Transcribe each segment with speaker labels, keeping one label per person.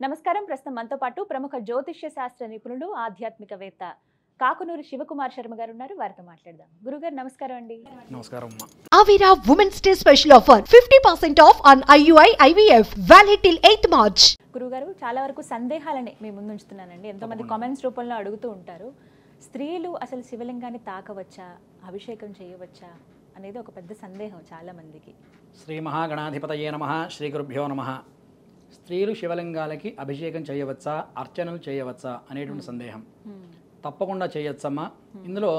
Speaker 1: నమస్కారం. ప్రస్తుతం మనతో పాటు ప్రముఖ జ్యోతిష్య శాస్త్ర నిపుణులు, ఆధ్యాత్మికవేత్త కాకునూరి శివకుమార్ శర్మ గారు ఉన్నారు. వారితో మాట్లాడదాం. గురుగారు నమస్కారం అండి.
Speaker 2: నమస్కారం.
Speaker 3: Avira Women's Day special offer 50% off on IUI IVF valid till 8th March.
Speaker 1: గురుగారు, చాలా వరకు సందేహాలని మీ ముందు ఉంచుతున్నానండి. ఎంతో మంది కామెంట్స్ రూపంలో అడుగుతూ ఉంటారు. స్త్రీలు అసలు శివలింగాన్ని తాకవచ్చా, అభిషేకం చేయవచ్చా అనేది ఒక పెద్ద సందేహం చాలా మందికి.
Speaker 2: శ్రీ మహాగణాధిపతయే నమః. శ్రీ గురుభ్యో నమః. స్త్రీలు శివలింగాలకి అభిషేకం చేయవచ్చా, అర్చనలు చేయవచ్చా అనేటువంటి సందేహం. తప్పకుండా చేయొచ్చమ్మా. ఇందులో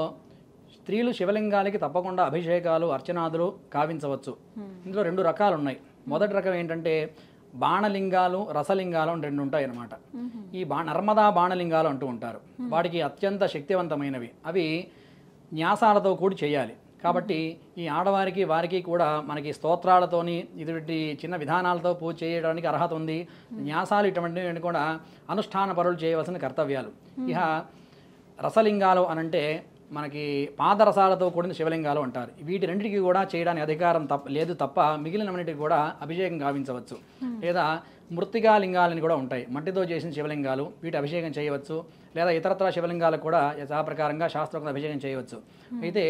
Speaker 2: స్త్రీలు శివలింగాలకి తప్పకుండా అభిషేకాలు, అర్చనాదులు కావించవచ్చు. ఇందులో రెండు రకాలు ఉన్నాయి. మొదటి రకం ఏంటంటే బాణలింగాలు, రసలింగాలు అని రెండు ఉంటాయి అన్నమాట. ఈ నర్మదా బాణలింగాలు అంటూ ఉంటారు. వాటికి అత్యంత శక్తివంతమైనవి. అవి న్యాసాలతో కూడి చేయాలి. కాబట్టి ఈ ఆడవారికి వారికి కూడా మనకి స్తోత్రాలతోని ఇటువంటి చిన్న విధానాలతో పూజ చేయడానికి అర్హత ఉంది. న్యాసాలు ఇటువంటివి కూడా అనుష్ఠాన పరులు చేయవలసిన కర్తవ్యాలు. ఇక రసలింగాలు అనంటే మనకి పాదరసాలతో కూడిన శివలింగాలు అంటారు. వీటి రెండింటికి కూడా చేయడానికి అధికారం లేదు తప్ప మిగిలినన్నిటికి కూడా అభిషేకం గావించవచ్చు. లేదా మృత్తికా లింగాలని కూడా ఉంటాయి, మట్టితో చేసిన శివలింగాలు. వీటి అభిషేకం చేయవచ్చు. లేదా ఇతరత్ర శివలింగాలకు కూడా యథాప్రకారంగా శాస్త్రోక్త అభిషేకం చేయవచ్చు. అయితే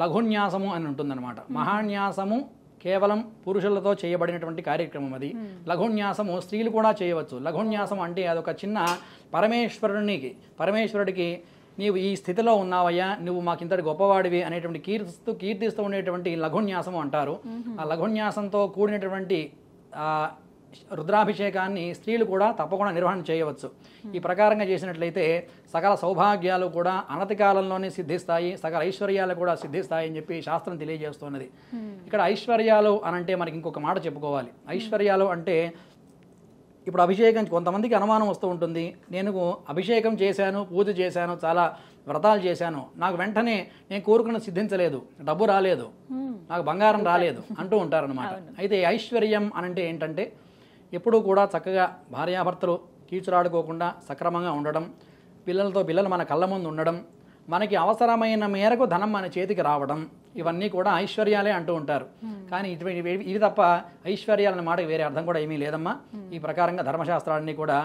Speaker 2: లఘున్యాసము అని ఉంటుందన్నమాట. మహాన్యాసము కేవలం పురుషులతో చేయబడినటువంటి కార్యక్రమం అది. లఘున్యాసము స్త్రీలు కూడా చేయవచ్చు. లఘున్యాసం అంటే అదొక చిన్న పరమేశ్వరుడికి నీవు ఈ స్థితిలో ఉన్నావయ్యా, నువ్వు మాకింతటి గొప్పవాడివి అనేటువంటి కీర్తిస్తూ ఉండేటువంటి లఘున్యాసము అంటారు. ఆ లఘున్యాసంతో కూడినటువంటి రుద్రాభిషేకాన్ని స్త్రీలు కూడా తప్పకుండా నిర్వహణ చేయవచ్చు. ఈ ప్రకారంగా చేసినట్లయితే సకల సౌభాగ్యాలు కూడా అనతి కాలంలోనే సిద్ధిస్తాయి, సకల ఐశ్వర్యాలు కూడా సిద్ధిస్తాయి అని చెప్పి శాస్త్రం తెలియజేస్తున్నది. ఇక్కడ ఐశ్వర్యాలు అనంటే మనకి ఇంకొక మాట చెప్పుకోవాలి. ఐశ్వర్యాలు అంటే ఇప్పుడు అభిషేకం, కొంతమందికి అనుమానం వస్తూ ఉంటుంది. నేను అభిషేకం చేశాను, పూజ చేశాను, చాలా వ్రతాలు చేశాను, నాకు వెంటనే నేను కోరుకున్న సిద్ధించలేదు, డబ్బు రాలేదు, నాకు బంగారం రాలేదు అంటూ ఉంటారనమాట. అయితే ఐశ్వర్యం అనంటే ఏంటంటే ఎప్పుడూ కూడా చక్కగా భార్యాభర్తలు కీచురాడుకోకుండా సక్రమంగా ఉండడం, పిల్లలు మన కళ్ళ ముందు ఉండడం, మనకి అవసరమైన మేరకు ధనం మన చేతికి రావడం, ఇవన్నీ కూడా ఐశ్వర్యాలే అంటూ ఉంటారు. కానీ ఇవి తప్ప ఐశ్వర్యాలన్న మాటకి వేరే అర్థం కూడా ఏమీ లేదమ్మా. ఈ ప్రకారంగా ధర్మశాస్త్రాన్ని కూడా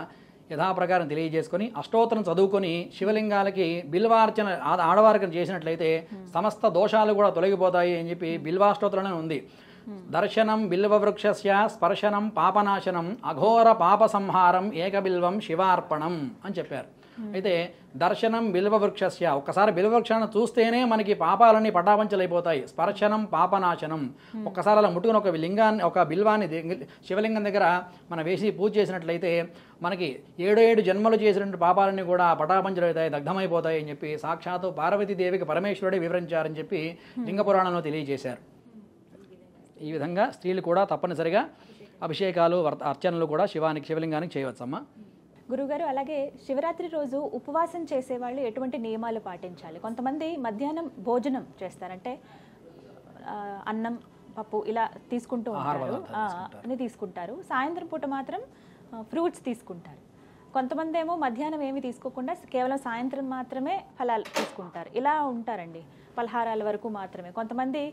Speaker 2: యథాప్రకారం తెలియజేసుకొని అష్టోత్తరం చదువుకొని శివలింగాలకి బిల్వార్చన ఆడవారికి చేసినట్లయితే సమస్త దోషాలు కూడా తొలగిపోతాయి అని చెప్పి బిల్వాష్టోత్తరం ఉంది. దర్శనం బిల్వవృక్షస్య స్పర్శనం పాపనాశనం అఘోర పాప సంహారం ఏకబిల్వం శివార్పణం అని చెప్పారు. అయితే దర్శనం బిల్వవృక్షస్య, ఒక్కసారి బిల్వవృక్షాన్ని చూస్తేనే మనకి పాపాలన్నీ పటాపంచలైపోతాయి. స్పర్శనం పాపనాశనం, ఒక్కసారి అలా ముట్టుకుని ఒక బిల్వాన్ని శివలింగం దగ్గర మనం వేసి పూజ చేసినట్లయితే మనకి 7 జన్మలు చేసినటువంటి పాపాలన్నీ కూడా పటాపంచలవుతాయి, దగ్ధమైపోతాయి అని చెప్పి సాక్షాత్తు పార్వతీదేవికి పరమేశ్వరుడే వివరించారని చెప్పి లింగ పురాణంలో తెలియజేశారు. ఈ విధంగా స్త్రీలు కూడా తప్పనిసరిగా అభిషేకాలు, అర్చనలు కూడా శివలింగానికి చేయవచ్చమ్మా.
Speaker 1: గురుగారు, అలాగే శివరాత్రి రోజు ఉపవాసం చేసేవాళ్ళు ఎటువంటి నియమాలు పాటించాలి? కొంతమంది మధ్యాహ్నం భోజనం చేస్తారంటే అన్నం, పప్పు ఇలా తీసుకుంటూ ఉంటారు, అని తీసుకుంటారు. సాయంత్రం పూట మాత్రం ఫ్రూట్స్ తీసుకుంటారు. కొంతమంది ఏమో మధ్యాహ్నం ఏమి తీసుకోకుండా కేవలం సాయంత్రం మాత్రమే ఫలాలు తీసుకుంటారు. ఇలా ఉంటారండి, పలహారాల వరకు మాత్రమే. కొంతమంది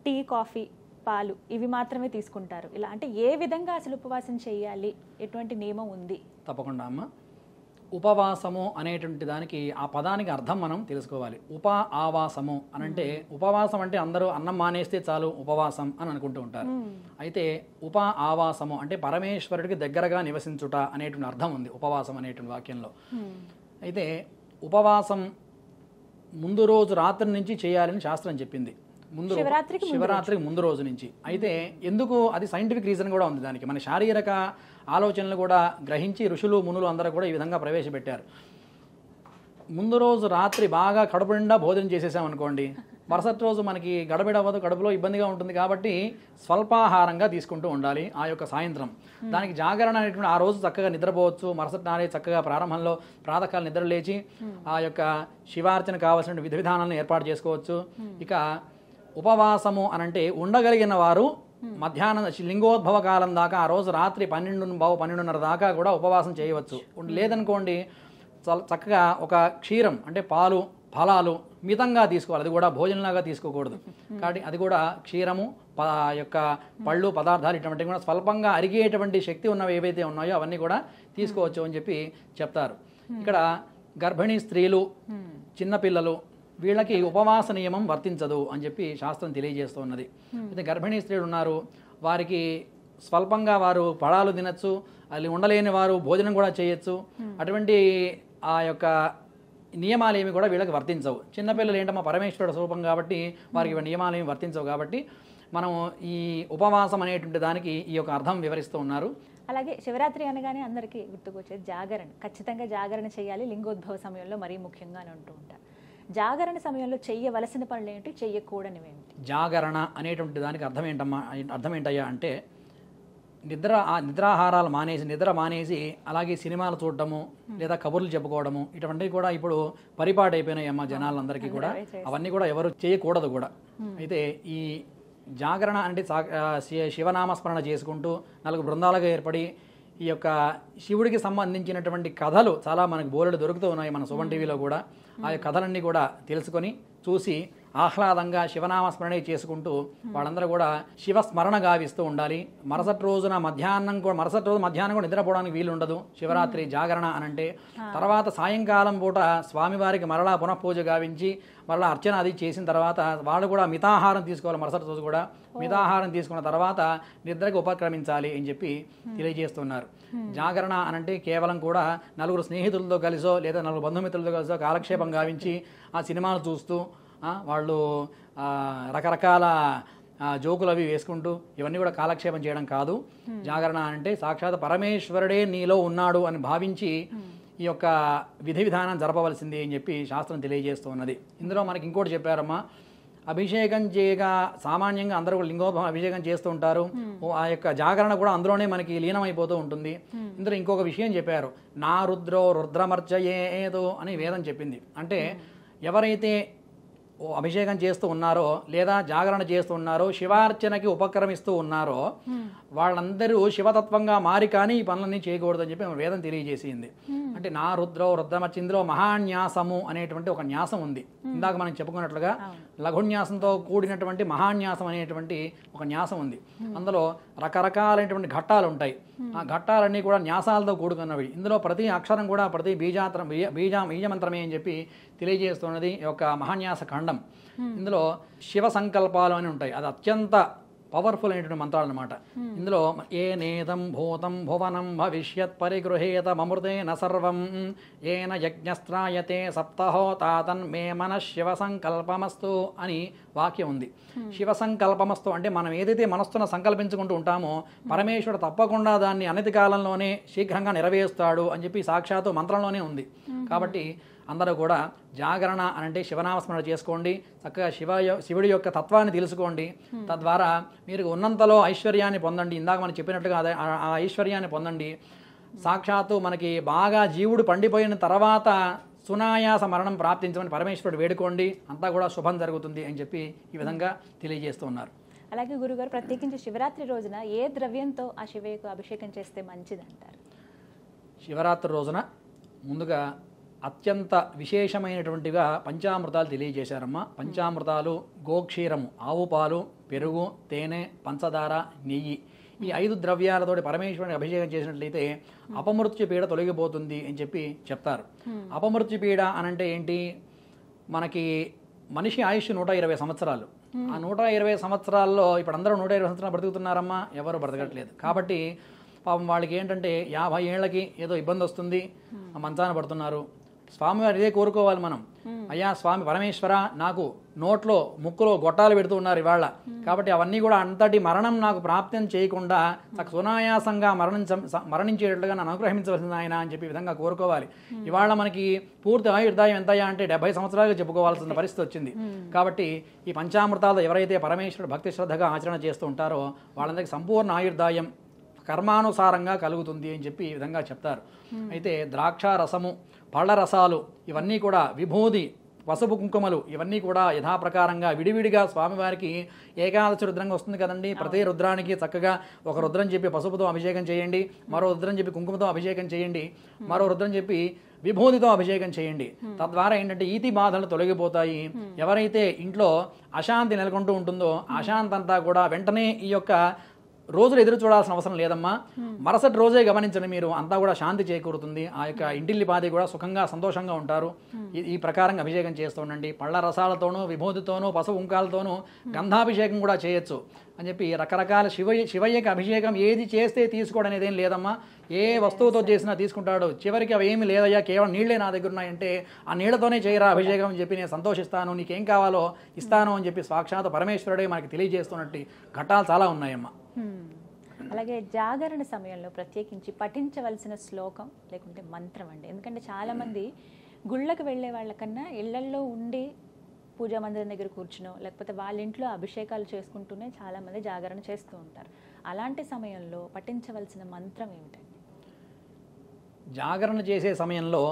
Speaker 1: టీ, కాఫీ, పాలు ఇవి మాత్రమే తీసుకుంటారు. ఇలా అంటే ఏ విధంగా అసలు ఉపవాసం చేయాలి, ఎటువంటి నియమం ఉంది?
Speaker 2: తప్పకుండా అమ్మ. ఉపవాసము అనేటువంటి దానికి, ఆ పదానికి అర్థం మనం తెలుసుకోవాలి. ఆవాసము అనంటే, ఉపవాసం అంటే అందరూ అన్నం మానేస్తే చాలు ఉపవాసం అని అనుకుంటూ ఉంటారు. అయితే ఆవాసము అంటే పరమేశ్వరుడికి దగ్గరగా నివసించుట అనేటువంటి అర్థం ఉంది ఉపవాసం అనేటువంటి వాక్యంలో. అయితే ఉపవాసం ముందు రోజు రాత్రి నుంచి చేయాలని శాస్త్రం చెప్పింది. శివరాత్రికి ముందు రోజు నుంచి. అయితే ఎందుకు, అది సైంటిఫిక్ రీజన్ కూడా ఉంది దానికి. మన శారీరక ఆలోచనలు కూడా గ్రహించి ఋషులు, మునులు అందరూ కూడా ఈ విధంగా ప్రవేశపెట్టారు. ముందు రోజు రాత్రి బాగా కడుపు నిండా భోజనం చేసేసామనుకోండి, మరుసటి రోజు మనకి గడబిడవ్వదు, కడుపులో ఇబ్బందిగా ఉంటుంది. కాబట్టి స్వల్పాహారంగా తీసుకుంటూ ఉండాలి ఆ యొక్క సాయంత్రం. దానికి జాగరణ అనేటువంటి, ఆ రోజు చక్కగా నిద్రపోవచ్చు. మరుసటి నాడే చక్కగా ప్రారంభంలో ప్రాతకాలం నిద్ర లేచి ఆ యొక్క శివార్చన కావాల్సిన విధి విధానాలను ఏర్పాటు చేసుకోవచ్చు. ఇక ఉపవాసము అనంటే ఉండగలిగిన వారు మధ్యాహ్నం లింగోద్భవ కాలం దాకా, ఆ రోజు రాత్రి 12:30 దాకా కూడా ఉపవాసం చేయవచ్చు. లేదనుకోండి, చక్కగా ఒక క్షీరం అంటే పాలు, ఫలాలు, మితంగా తీసుకోవాలి, అది కూడా భోజనంలాగా తీసుకోకూడదు. కాబట్టి అది కూడా క్షీరము యొక్క పళ్ళు పదార్థాలు ఇటువంటివి కూడా స్వల్పంగా అరిగేటువంటి శక్తి ఉన్నవి ఏవైతే ఉన్నాయో అవన్నీ కూడా తీసుకోవచ్చు అని చెప్పి చెప్తారు. ఇక్కడ గర్భిణీ స్త్రీలు, చిన్నపిల్లలు వీళ్ళకి ఉపవాస నియమం వర్తించదు అని చెప్పి శాస్త్రం తెలియజేస్తూ ఉన్నది. అయితే గర్భిణీ స్త్రీలు ఉన్నారు, వారికి స్వల్పంగా వారు పడాలు తినచ్చు, అది ఉండలేని వారు భోజనం కూడా చేయొచ్చు. అటువంటి ఆ యొక్క నియమాలు ఏమి కూడా వీళ్ళకి వర్తించవు. చిన్నపిల్లలు ఏంటమ్మా పరమేశ్వరుడు స్వరూపం కాబట్టి వారికి నియమాలు ఏమి వర్తించవు. కాబట్టి మనం ఈ ఉపవాసం అనేటువంటి దానికి ఈ యొక్క అర్థం వివరిస్తూ ఉన్నారు.
Speaker 1: అలాగే శివరాత్రి అనగానే అందరికీ గుర్తుకొచ్చేది జాగరణ. ఖచ్చితంగా జాగరణ చేయాలి, లింగోద్భవ సమయంలో మరీ ముఖ్యంగా అని అంటూ ఉంటారు. జాగరణ సమయంలో చెయ్యవలసిన పనులు ఏంటి, చెయ్యకూడనివి ఏమిటి?
Speaker 2: జాగరణ అనేటువంటి దానికి అర్థం ఏంటయ్యా అంటే నిద్రాహారాలు మానేసి, నిద్ర మానేసి అలాగే సినిమాలు చూడటము లేదా కబుర్లు చెప్పుకోవడము ఇటువంటివి కూడా ఇప్పుడు పరిపాటు అయిపోయినాయి అమ్మ జనాలందరికీ కూడా. అవన్నీ కూడా ఎవరు చేయకూడదు కూడా. అయితే ఈ జాగరణ అంటే శివనామస్మరణ చేసుకుంటూ 4 బృందాలుగా ఏర్పడి ఈ యొక్క శివుడికి సంబంధించినటువంటి కథలు చాలా మనకు బోలెడు దొరుకుతూ ఉన్నాయి మన సుమన్ టీవీలో కూడా. ఆ కథలన్నీ కూడా తెలుసుకొని చూసి ఆహ్లాదంగా శివనామస్మరణ చేసుకుంటూ వాళ్ళందరూ కూడా శివస్మరణ గావిస్తూ ఉండాలి. మరుసటి రోజు మధ్యాహ్నం కూడా నిద్రపోవడానికి వీలు ఉండదు శివరాత్రి జాగరణ అనంటే. తర్వాత సాయంకాలం పూట స్వామివారికి మరలా పునఃపూజ గావించి మరలా అర్చన అది చేసిన తర్వాత వాళ్ళు కూడా మితాహారం తీసుకోవాలి. మరుసటి రోజు కూడా మితాహారం తీసుకున్న తర్వాత నిద్రకు ఉపక్రమించాలి అని చెప్పి తెలియజేస్తున్నారు. జాగరణ అనంటే కేవలం కూడా 4 స్నేహితులతో కలిసో లేదా 4 బంధుమిత్రులతో కలిసో కాలక్షేపం గావించి ఆ సినిమాలు చూస్తూ వాళ్ళు రకరకాల జోకులు అవి వేసుకుంటూ ఇవన్నీ కూడా కాలక్షేపం చేయడం కాదు. జాగరణ అంటే సాక్షాత్ పరమేశ్వరుడే నీలో ఉన్నాడు అని భావించి ఈ యొక్క విధి విధానం జరపవలసింది అని చెప్పి శాస్త్రం తెలియజేస్తూ ఉన్నది. ఇందులో మనకి ఇంకోటి చెప్పారమ్మా, అభిషేకం చేయగా సామాన్యంగా అందరూ కూడా లింగోద్భవం అభిషేకం చేస్తూ ఉంటారు. ఆ యొక్క జాగరణ కూడా అందులోనే మనకి లీనమైపోతూ ఉంటుంది. ఇందులో ఇంకొక విషయం చెప్పారు, నా రుద్రో రుద్రమర్చయేదో అని వేదం చెప్పింది. అంటే ఎవరైతే అభిషేకం చేస్తూ ఉన్నారో లేదా జాగరణ చేస్తూ ఉన్నారో శివార్చనకి ఉపక్రమిస్తూ ఉన్నారో వాళ్ళందరూ శివతత్వంగా మారి కానీ ఈ పనులన్నీ చేయకూడదు అని చెప్పి వేదం తెలియజేసింది. అంటే నా రుద్రమర్చ ఇందులో మహాన్యాసము అనేటువంటి ఒక న్యాసం ఉంది. ఇందాక మనం చెప్పుకున్నట్లుగా లఘున్యాసంతో కూడినటువంటి మహాన్యాసం అనేటువంటి ఒక న్యాసం ఉంది. అందులో రకరకాలైనటువంటి ఘట్టాలు ఉంటాయి. ఆ ఘట్టాలన్నీ కూడా న్యాసాలతో కూడుకున్నవి. ఇందులో ప్రతి అక్షరం కూడా ప్రతి బీజమంత్రమే అని చెప్పి తెలియజేస్తున్నది ఈ యొక్క మహాన్యాస ఖండం. ఇందులో శివ సంకల్పాలు అని ఉంటాయి. అది అత్యంత పవర్ఫుల్ అయినటువంటి మంత్రాలు అన్నమాట. ఇందులో ఏ నేదం భూతం భువనం భవిష్యత్ పరిగృహేతమృతేన సర్వం ఏన యజ్ఞస్త్రాయతే సప్తహోతాతన్ మే మన శివ సంకల్పమస్తు అని వాక్యం ఉంది. శివ సంకల్పమస్తు అంటే మనం ఏదైతే మనస్సున సంకల్పించుకుంటూ ఉంటామో పరమేశ్వరుడు తప్పకుండా దాన్ని అనతి కాలంలోనే శీఘ్రంగా నెరవేరుస్తాడు అని చెప్పి సాక్షాత్తు మంత్రంలోనే ఉంది. కాబట్టి అందరూ కూడా జాగరణ అనంటే శివనామస్మరణ చేసుకోండి, చక్కగా శివుడి యొక్క తత్వాన్ని తెలుసుకోండి. తద్వారా మీరు ఉన్నంతలో ఐశ్వర్యాన్ని పొందండి. ఇందాక మనం చెప్పినట్టుగా ఆ ఐశ్వర్యాన్ని పొందండి. సాక్షాత్తు మనకి బాగా జీవుడు పండిపోయిన తర్వాత సునాయాస మరణం ప్రాప్తించమని పరమేశ్వరుడు వేడుకోండి, అంతా కూడా శుభం జరుగుతుంది అని చెప్పి ఈ విధంగా తెలియజేస్తూ ఉన్నారు.
Speaker 1: అలాగే గురుగారు, ప్రత్యేకించి శివరాత్రి రోజున ఏ ద్రవ్యంతో ఆ శివయ్యకు అభిషేకం చేస్తే మంచిది అంటారు?
Speaker 2: శివరాత్రి రోజున ముందుగా అత్యంత విశేషమైనటువంటిగా పంచామృతాలు తెలియజేశారమ్మా. పంచామృతాలు గోక్షీరము, ఆవు పాలు, పెరుగు, తేనె, పంచదార, నెయ్యి, ఈ 5 ద్రవ్యాలతోటి పరమేశ్వరుని అభిషేకం చేసినట్లయితే అపమృత్యు పీడ తొలగిపోతుంది అని చెప్పి చెప్తారు. అపమృత్యు పీడ అనంటే ఏంటి? మనకి మనిషి ఆయుష్ 120 సంవత్సరాలు. ఆ 120 సంవత్సరాల్లో ఇప్పుడు అందరూ 120 సంవత్సరాలు బ్రతుకుతున్నారమ్మా? ఎవరు బ్రతకట్లేదు. కాబట్టి పాపం వాళ్ళకి ఏంటంటే 50 ఏళ్ళకి ఏదో ఇబ్బంది వస్తుంది, మంచాన పడుతున్నారు. స్వామివారు ఇదే కోరుకోవాలి మనం, అయ్యా స్వామి పరమేశ్వర నాకు నోట్లో ముక్కులో గొట్టాలు పెడుతూ ఉన్నారు ఇవాళ, కాబట్టి అవన్నీ కూడా అంతటి మరణం నాకు ప్రాప్తం చేయకుండా సునాయాసంగా మరణించేటట్లుగా నన్ను అనుగ్రహించవలసింది ఆయన అని చెప్పి విధంగా కోరుకోవాలి. ఇవాళ మనకి పూర్తి ఆయుర్దాయం ఎంతయ్యా అంటే 70 సంవత్సరాలుగా చెప్పుకోవాల్సిన పరిస్థితి వచ్చింది. కాబట్టి ఈ పంచామృతాలు ఎవరైతే పరమేశ్వరుడు భక్తి శ్రద్ధగా ఆచరణ చేస్తూ ఉంటారో వాళ్ళందరికీ సంపూర్ణ ఆయుర్దాయం కర్మానుసారంగా కలుగుతుంది అని చెప్పి ఈ విధంగా చెప్తారు. అయితే ద్రాక్ష రసము, పళ్ళ రసాలు ఇవన్నీ కూడా విభూది పసుపు కుంకుమలు ఇవన్నీ కూడా యథాప్రకారంగా విడివిడిగా స్వామివారికి ఏకాదశి రుద్రంగా వస్తుంది కదండి. ప్రతి రుద్రానికి చక్కగా ఒక రుద్రం చెప్పి పసుపుతో అభిషేకం చేయండి, మరో రుద్రం చెప్పి కుంకుమతో అభిషేకం చేయండి, మరో రుద్రం చెప్పి విభూతితో అభిషేకం చేయండి. తద్వారా ఏంటంటే ఈతి బాధలు తొలగిపోతాయి. ఎవరైతే ఇంట్లో అశాంతి నెలకొంటూ ఉంటుందో అశాంతి అంతా కూడా వెంటనే ఈ యొక్క రోజులు ఎదురు చూడాల్సిన అవసరం లేదమ్మా. మరుసటి రోజే గమనించండి, మీరు అంతా కూడా శాంతి చేకూరుతుంది. ఆ యొక్క ఇంటిల్లిపాది కూడా సుఖంగా సంతోషంగా ఉంటారు. ఈ ప్రకారంగా అభిషేకం చేస్తూ ఉండండి. పళ్ళ రసాలతోనూ విభూతితోనూ పసుపు కుంకాలతోనూ గంధాభిషేకం కూడా చేయొచ్చు అని చెప్పి రకరకాల శివయ్యకి అభిషేకం ఏది చేస్తే తీసుకోవడం అనేది ఏం లేదమ్మా. ఏ వస్తువుతో చేసినా తీసుకుంటాడు. చివరికి అవి ఏమి లేదయ్యా, కేవలం నీళ్లే నా దగ్గర ఉన్నాయంటే ఆ నీళ్లతోనే చేయరా అభిషేకం అని చెప్పి నేను సంతోషిస్తాను, నీకేం కావాలో ఇస్తాను అని చెప్పి సాక్షాత్ పరమేశ్వరుడే మనకి తెలియజేస్తున్నట్టు ఘట్టాలు చాలా ఉన్నాయమ్మా.
Speaker 1: అలాగే జాగరణ సమయంలో ప్రత్యేకించి పఠించవలసిన శ్లోకం లేకుంటే మంత్రం అండి. ఎందుకంటే చాలామంది గుళ్ళకు వెళ్ళే వాళ్ళకన్నా ఇళ్లల్లో ఉండి పూజా మందిరం దగ్గర కూర్చునో లేకపోతే వాళ్ళ ఇంట్లో అభిషేకాలు చేసుకుంటూనే చాలామంది జాగరణ చేస్తూ ఉంటారు. అలాంటి సమయంలో పఠించవలసిన మంత్రం ఏమిటండి?
Speaker 2: జాగరణ చేసే సమయంలో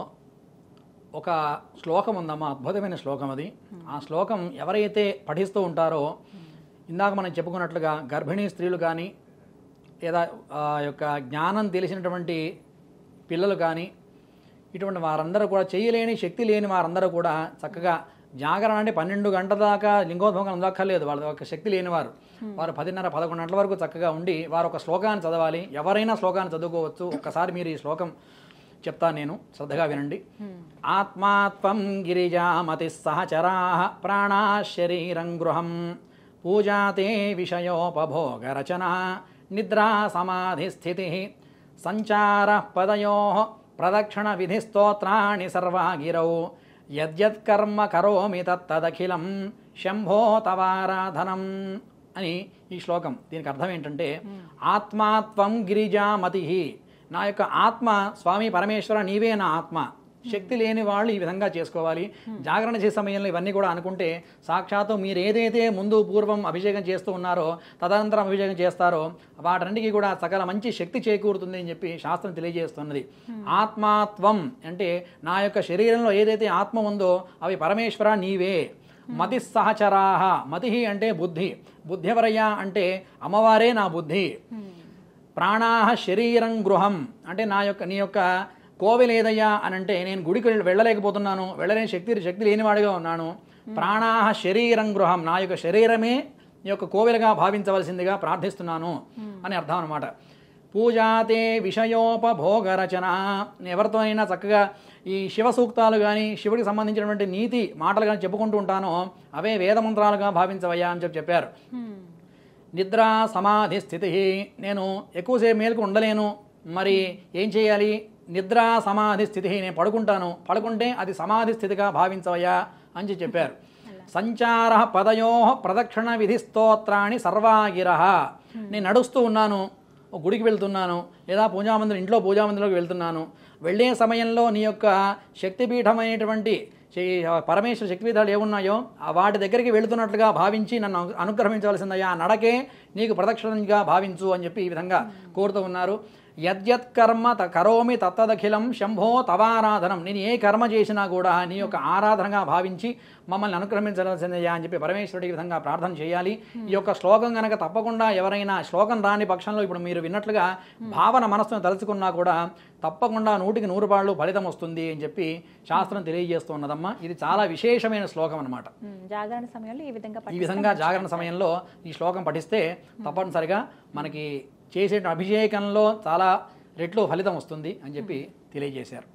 Speaker 2: ఒక శ్లోకం ఉందమ్మా, అద్భుతమైన శ్లోకం అది. ఆ శ్లోకం ఎవరైతే పఠిస్తూ ఉంటారో, ఇందాక మనం చెప్పుకున్నట్లుగా గర్భిణీ స్త్రీలు కానీ లేదా యొక్క జ్ఞానం తెలిసినటువంటి పిల్లలు కానీ ఇటువంటి వారందరూ కూడా చేయలేని శక్తి లేని వారందరూ కూడా చక్కగా జాగరణ అంటే 12 గంటల దాకా లింగోద్భవం ఉండక్కర్లేదు. వాళ్ళ ఒక శక్తి లేనివారు వారు 10:30, 11 గంటల వరకు చక్కగా ఉండి వారు ఒక శ్లోకాన్ని చదవాలి. ఎవరైనా శ్లోకాన్ని చదువుకోవచ్చు. ఒక్కసారి మీరు ఈ శ్లోకం చెప్తాను, నేను శ్రద్ధగా వినండి. ఆత్మాత్వం గిరిజామతి సహచరా ప్రాణా శరీరం గృహం పూజాతే విషయోపభోగరచన నిద్రా సమాధి స్థితి సంచార పదయో ప్రదక్షిణ విధి స్తోత్రాణి సర్వాగిరౌ యద్యత్కర్మ కరోమి తత్తదఖిలం శంభో తవారాధనం అని ఈ శ్లోకం. దీనికి అర్థం ఏంటంటే, ఆత్మాత్వం గిరిజామతి, నా యొక్క ఆత్మ స్వామి పరమేశ్వర నీవే నా ఆత్మ. శక్తి లేని వాళ్ళు ఈ విధంగా చేసుకోవాలి. జాగరణ చేసే సమయంలో ఇవన్నీ కూడా అనుకుంటే సాక్షాత్తు మీరు ఏదైతే ముందు పూర్వం అభిషేకం చేస్తూ ఉన్నారో తదనంతరం అభిషేకం చేస్తారో వాటన్నిటికీ కూడా సకల మంచి శక్తి చేకూరుతుంది అని చెప్పి శాస్త్రం తెలియజేస్తున్నది. ఆత్మాత్వం అంటే నా యొక్క శరీరంలో ఏదైతే ఆత్మ ఉందో అవి పరమేశ్వర నీవే. మతి సహచరాహ, మతి అంటే బుద్ధి, బుద్ధివరయ్య అంటే అమ్మవారే నా బుద్ధి. ప్రాణాహ శరీరం గృహం అంటే నీ యొక్క కోవెల ఏదయ్యా అని అంటే నేను గుడికి వెళ్ళలేకపోతున్నాను, వెళ్ళలేని శక్తి లేనివాడిగా ఉన్నాను. ప్రాణాహ శరీరం గృహం, నా యొక్క శరీరమే నీ యొక్క కోవెలగా భావించవలసిందిగా ప్రార్థిస్తున్నాను అని అర్థం అనమాట. పూజాతే విషయోపభోగరచన, ఎవరితోనైనా చక్కగా ఈ శివ సూక్తాలు కానీ శివుడికి సంబంధించినటువంటి నీతి మాటలు కానీ చెప్పుకుంటూ ఉంటానో అవే వేదమంత్రాలుగా భావించవయ్యా అని చెప్పారు. నిద్రా సమాధి స్థితి, నేను ఎక్కువసేపు మేలుకు ఉండలేను, మరి ఏం చేయాలి? నిద్రా సమాధి స్థితి, నేను పడుకుంటే అది సమాధి స్థితిగా భావించవయ్యా అని చెప్పారు. సంచార పదయో ప్రదక్షిణ విధి స్తోత్రాన్ని సర్వాగిర, నేను నడుస్తూ ఉన్నాను, గుడికి వెళ్తున్నాను లేదా ఇంట్లో పూజామందిరంలోకి వెళ్తున్నాను, వెళ్ళే సమయంలో నీ యొక్క శక్తిపీఠమైనటువంటి పరమేశ్వర శక్తిపీఠాలు ఏమున్నాయో వాటి దగ్గరికి వెళుతున్నట్లుగా భావించి నన్ను అనుగ్రహించవలసిందయ్యా, నడకే నీకు ప్రదక్షిణంగా భావించు అని చెప్పి ఈ విధంగా కోరుతూ ఉన్నారు. యద్యత్ కర్మ కరోమి తత్తదఖిలం శంభో తవారాధనం, నేను ఏ కర్మ చేసినా కూడా నీ యొక్క ఆరాధనగా భావించి మమ్మల్ని అనుగ్రహించవలసిందయ్యా అని చెప్పి పరమేశ్వరుడి విధంగా ప్రార్థన చేయాలి. ఈ యొక్క శ్లోకం కనుక తప్పకుండా ఎవరైనా శ్లోకం రాని పక్షంలో ఇప్పుడు మీరు విన్నట్లుగా భావన మనస్సును తలుచుకున్నా కూడా తప్పకుండా 100కి 100 పాళ్ళు ఫలితం వస్తుంది అని చెప్పి శాస్త్రం తెలియజేస్తున్నదమ్మా. ఇది చాలా విశేషమైన శ్లోకం అనమాట.
Speaker 1: జాగరణ సమయంలో ఈ
Speaker 2: విధంగా జాగరణ సమయంలో ఈ శ్లోకం పఠిస్తే తప్పనిసరిగా మనకి చేసే అభిషేకంలో చాలా రెట్లు ఫలితం వస్తుంది అని చెప్పి తెలియజేశారు.